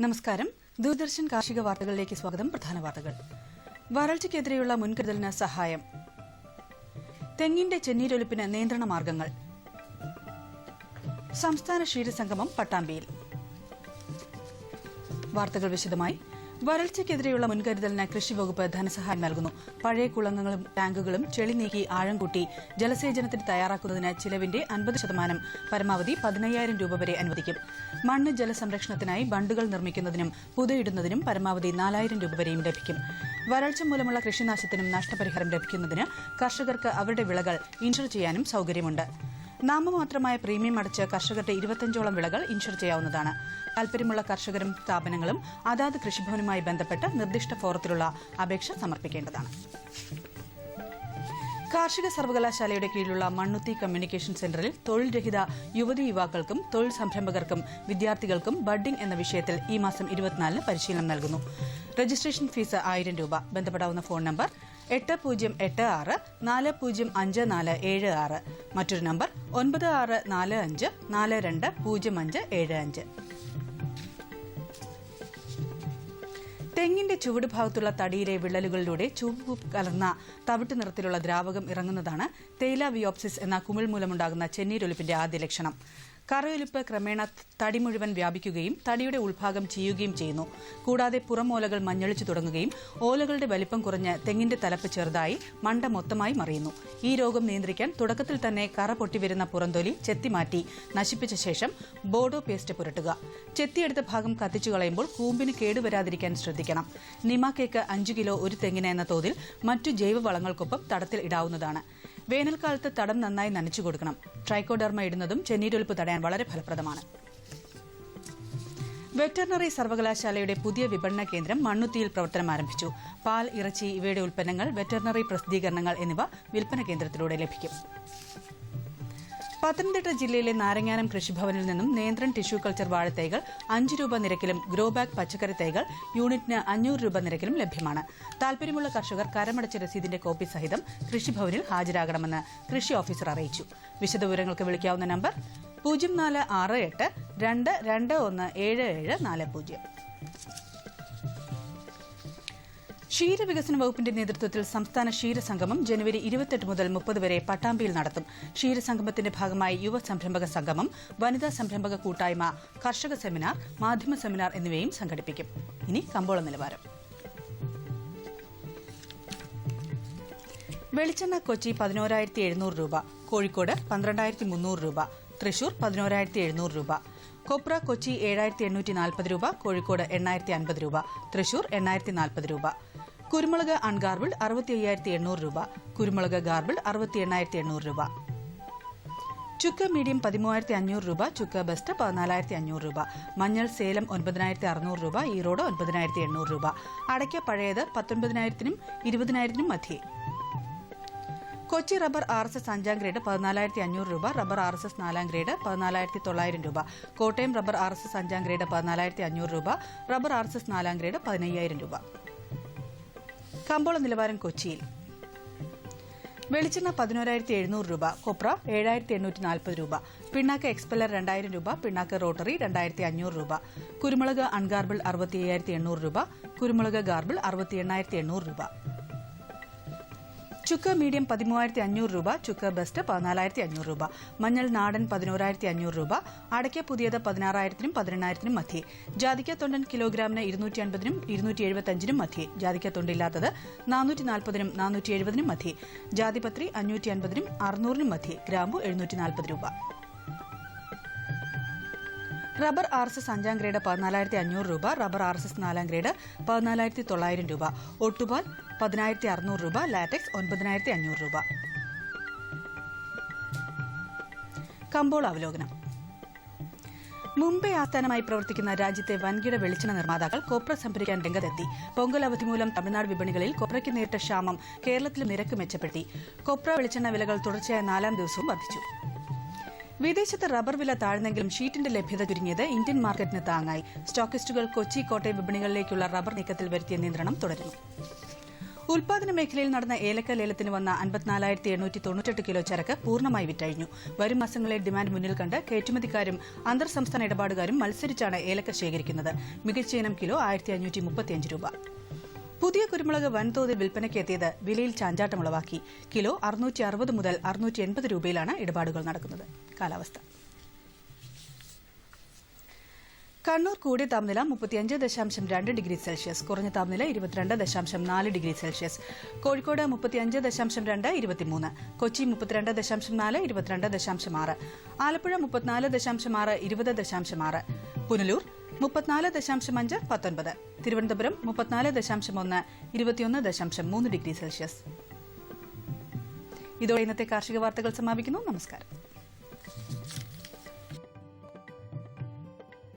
നമസ്കാരം. ദൂരദർശൻ കാർഷിക വാർത്തകളിലേക്ക് സ്വാഗതം. പ്രധാന വാർത്തകൾ. വരൾച്ചയ്ക്കെതിരെയുള്ള മുൻകരുതലിന് സഹായം. തെങ്ങിന്റെ ചെന്നീരൊലിപ്പിന് നിയന്ത്രണ മാർഗങ്ങൾ. സംസ്ഥാന ക്ഷീരസംഗമം പട്ടാമ്പിയിൽ. വാർത്തകൾ വിശദമായി. വരൾച്ചയ്ക്കെതിരെയുള്ള മുൻകരുതലിന് കൃഷിവകുപ്പ് ധനസഹായം നൽകുന്നു. പഴയ കുളങ്ങളും ടാങ്കുകളും ചെളി നീക്കി ആഴം കൂട്ടി ജലസേചനത്തിന് തയ്യാറാക്കുന്നതിന് ചിലവിന്റെ 50% പരമാവധി 15,000 രൂപ വരെ അനുവദിക്കും. മണ്ണ് ജലസംരക്ഷണത്തിനായി ബണ്ടുകൾ നിർമ്മിക്കുന്നതിനും പുതയിടുന്നതിനും പരമാവധി 4,000 രൂപ വരെയും ലഭിക്കും. വരൾച്ച മൂലമുള്ള കൃഷിനാശത്തിനും നഷ്ടപരിഹാരം ലഭിക്കുന്നതിന് കർഷകർക്ക് അവരുടെ വിളകൾ ഇൻഷുർ ചെയ്യാനും സൌകര്യമുണ്ട്. നാമമാത്രമായ പ്രീമിയം അടച്ച് കർഷകരുടെ 25ഓളം വിളകൾ ഇൻഷുർ ചെയ്യാവുന്നതാണ്. താൽപര്യമുള്ള കർഷകരും സ്ഥാപനങ്ങളും അതാത് കൃഷിഭവനുമായി ബന്ധപ്പെട്ട് നിർദ്ദിഷ്ട ഫോറത്തിലുള്ള അപേക്ഷ സമർപ്പിക്കേണ്ടതാണ്. കാർഷിക സർവകലാശാലയുടെ കീഴിലുള്ള മണ്ണുത്തി കമ്മ്യൂണിക്കേഷൻ സെന്ററിൽ തൊഴിൽ രഹിത യുവതി യുവാക്കൾക്കും തൊഴിൽ സംരംഭകർക്കും വിദ്യാർത്ഥികൾക്കും ബഡ്ഡിംഗ് എന്ന വിഷയത്തിൽ ഈ മാസം 24-ന് പരിശീലനം നൽകുന്നു. രജിസ്ട്രേഷൻ ഫീസ് 1,000 രൂപ. ബന്ധപ്പെടാവുന്ന ഫോൺ നമ്പർ 8086405476. മറ്റൊരു നമ്പർ 9645420575. തെങ്ങിന്റെ ചുവട് ഭാഗത്തുള്ള തടിയിലെ വിള്ളലുകളിലൂടെ ചുവപ്പ് കലർന്ന തവിട്ട് നിറത്തിലുള്ള ദ്രാവകം ഇറങ്ങുന്നതാണ് തേയില വിയോപ്സിസ് എന്ന കുമിൾ മൂലമുണ്ടാകുന്ന ചെന്നീരൊലിപ്പിന്റെ ആദ്യ ലക്ഷണം. കറയൊലിപ്പ് ക്രമേണ തടി മുഴുവൻ വ്യാപിക്കുകയും തടിയുടെ ഉൾഭാഗം ചീയുകയും ചെയ്യുന്നു. കൂടാതെ പുറമോലകൾ മഞ്ഞളിച്ചു തുടങ്ങുകയും ഓലകളുടെ വലിപ്പം കുറഞ്ഞ് തെങ്ങിന്റെ തലപ്പ് ചെറുതായി മണ്ട മൊത്തമായി മറിയുന്നു. ഈ രോഗം നിയന്ത്രിക്കാൻ തുടക്കത്തിൽ തന്നെ കറ പൊട്ടിവരുന്ന പുറന്തൊലി ചെത്തിമാറ്റി നശിപ്പിച്ച ശേഷം ബോഡോ പേസ്റ്റ് പുരട്ടുക. ചെത്തിയെടുത്ത ഭാഗം കത്തിച്ചു കളയുമ്പോൾ കൂമ്പിന് കേടുവരാതിരിക്കാൻ ശ്രദ്ധിക്കണം. നിമാക്കേക്ക് 5 കിലോ ഒരു തെങ്ങിന് എന്ന തോതിൽ മറ്റു ജൈവവളങ്ങൾക്കൊപ്പം തടത്തിൽ ഇടാവുന്നതാണ്. വേനൽക്കാലത്ത് തടം നന്നായി നനച്ചു കൊടുക്കണം. ട്രൈക്കോഡെർമ ഇടുന്നതും ചെന്നീരൊലിപ്പ് തടയാൻ വളരെ ഫലപ്രദമാണ്. വെറ്ററിനറി സർവകലാശാലയുടെ പുതിയ വിപണന കേന്ദ്രം മണ്ണുത്തിയിൽ പ്രവർത്തനം ആരംഭിച്ചു. പാൽ, ഇറച്ചി ഇവയുടെ ഉൽപ്പന്നങ്ങൾ, വെറ്ററിനറി പ്രസിദ്ധീകരണങ്ങൾ എന്നിവ വിൽപ്പന കേന്ദ്രത്തിലൂടെ ലഭിക്കും. പത്തനംതിട്ട ജില്ലയിലെ നാരങ്ങാനം കൃഷിഭവനിൽ നിന്നും നേന്ത്രൻ ടിഷ്യൂ കൾച്ചർ വാഴത്തൈകൾ 5 രൂപ നിരക്കിലും ഗ്രോബാഗ് പച്ചക്കറി തൈകൾ യൂണിറ്റിന് 500 രൂപ നിരക്കിലും ലഭ്യമാണ്. താൽപര്യമുള്ള കർഷകർ കരമടച്ച രസീതിന്റെ കോപ്പി സഹിതം കൃഷിഭവനിൽ ഹാജരാകണമെന്ന് കൃഷി ഓഫീസർ അറിയിച്ചു. വിശദവിവരങ്ങൾക്ക് വിളിക്കാവുന്ന നമ്പർ 0468221740. ക്ഷീരവികസന വകുപ്പിന്റെ നേതൃത്വത്തിൽ സംസ്ഥാന ക്ഷീരസംഗമം ജനുവരി 28 മുതൽ 30 വരെ പട്ടാമ്പിയിൽ നടത്തും. ക്ഷീരസംഗമത്തിന്റെ ഭാഗമായി യുവ സംരംഭക സംഗമം, വനിതാ സംരംഭക കൂട്ടായ്മ, കർഷക സെമിനാർ, മാധ്യമ സെമിനാർ എന്നിവയും സംഘടിപ്പിക്കും. ഇനി കമ്പോള നിലവാരം. വെളിച്ചെണ്ണ കൊച്ചി 11,700 രൂപ, കോഴിക്കോട് 12,300 രൂപ, തൃശൂർ 11,700 രൂപ. കൊപ്ര കൊച്ചി 7,840 രൂപ, കോഴിക്കോട് 8,050 രൂപ, തൃശൂർ 8,040 രൂപ. കുരുമുളക് അൺഗാർബിൾഡ് 65,800 രൂപ, കുരുമുളക് ഗാർബിൾഡ് 68,800 രൂപ. ചുക്ക് മീഡിയം 13,500 രൂപ, ചുക്ക് ബെസ്റ്റ് 14,500 രൂപ. മഞ്ഞൾ സേലം 9,600 രൂപ, ഈറോഡ് 9,800 രൂപ. അടയ്ക്ക പഴയത് 19,000-നും 20,000-നും മധ്യേ. കൊച്ചി റബ്ബർ RSS 5-ാം ഗ്രേഡ് 14,500 രൂപ, റബ്ബർ RSS 4-ാം ഗ്രേഡ് 14,900 രൂപ. കോട്ടയം റബ്ബർ RSS 5-ാം ഗ്രേഡ് 14,500 രൂപ, റബ്ബർ RSS 4-ാം ഗ്രേഡ് 15,000 രൂപ. കമ്പോള നിലവാരം കൊച്ചിയിൽ. വെളിച്ചെണ്ണ 11,700 രൂപ, കൊപ്ര 7,840 രൂപ, പിണ്ണാക്ക് എക്സ്പെല്ലർ 2,000 രൂപ, പിണ്ണാക്ക് റോട്ടറി 2,500 രൂപ. കുരുമുളക് അൺഗാർബിൾ 65,800 രൂപ, കുരുമുളക് ഗാർബിൾ 68,800 രൂപ. ചുക്ക് മീഡിയം 13,500 രൂപ, ചുക്ക് ബെസ്റ്റ് 14,500 രൂപ. മഞ്ഞൾ നാടൻ 11,500 രൂപ, അടയ്ക്ക പുതിയത് 16,000-നും 18,000-നും മധ്യേ. ജാതിക്ക തൊണ്ടൻ കിലോഗ്രാമിന് 250-നും 275-നും മധ്യേ. ജാതിക്ക തൊണ്ടില്ലാത്തത് 440-നും 470-നും മധ്യേ. ജാതിപത്രി 550-നും 600-നും മധ്യേ. ഗ്രാമ്പു 740 രൂപ. റബ്ബർ RSS 5-ാം ഗ്രേഡ് 14,500 രൂപ, റബ്ബർ RSS 4-ാം ഗ്രേഡ് 14,900 രൂപ. ഒട്ടുപാൽ 10,600 രൂപ, ലാറ്റക്സ് 9,500 രൂപ. കമ്പോള അവലോകനം. മുംബൈ ആസ്ഥാനമായി പ്രവർത്തിക്കുന്ന രാജ്യത്തെ വൻകിട വെളിച്ചെണ്ണ നിർമ്മാതാക്കൾ കൊപ്ര സംഭരിക്കാൻ രംഗത്തെത്തി. പൊങ്കൽ അവധി മൂലം തമിഴ്നാട് വിപണികളിൽ കൊപ്രയ്ക്ക് നേരിട്ട ക്ഷാമം കേരളത്തിലും നിരക്ക് മെച്ചപ്പെടുത്തി. കൊപ്ര വെളിച്ചെണ്ണ വിലകൾ തുടർച്ചയായ 4-ാം ദിവസവും വർദ്ധിച്ചു. വിദേശത്ത് റബ്ബർ വില താഴ്ന്നെങ്കിലും ഷീറ്റിന്റെ ലഭ്യത ചുരുങ്ങിയത് ഇന്ത്യൻ മാർക്കറ്റിന് താങ്ങായി. സ്റ്റോക്കിസ്റ്റുകൾ കൊച്ചി, കോട്ടയം വിപണികളിലേക്കുള്ള റബ്ബർ നീക്കത്തിൽ വരുത്തിയ നിയന്ത്രണം തുടരുന്നു. ഉൽപാദന മേഖലയിൽ നടന്ന ഏലക്ക ലേലത്തിന് വന്ന 54,898 കിലോ ചരക്ക് പൂർണ്ണമായി വിറ്റഴിഞ്ഞു. വരും മാസങ്ങളിലെ ഡിമാൻഡ് മുന്നിൽ കണ്ട് കയറ്റുമതിക്കാരും അന്തർ സംസ്ഥാന ഇടപാടുകാരും മത്സരിച്ചാണ് ഏലക്ക ശേഖരിക്കുന്നത്. മികച്ച ഇനം കിലോ 1,535 രൂപ. പുതിയ കുരുമുളക് വൻതോതിൽ വിൽപ്പനയ്ക്കെത്തിയത് വിലയിൽ ചാഞ്ചാട്ടമുളവാക്കി. കിലോ 660 മുതൽ 680 രൂപയിലാണ് ഇടപാടുകൾ നടക്കുന്നത്. കാലാവസ്ഥ. കണ്ണൂർ കൂടിയ താപനില 35.2 ഡിഗ്രി സെൽഷ്യസ്, കുറഞ്ഞ താപനില 22.4 degree Celsius. Kozhikode 35.2 23, Kochi 32.4 22.6, Alappuzha 34.6 20.6, Punalur 34.5 19, Thiruvananthapuram 34.1 21.3 degree Celsius. ഇതോടെ ഇന്നത്തെ കാർഷിക വാർത്തകൾ സമാപിക്കുന്നു. നമസ്കാരം.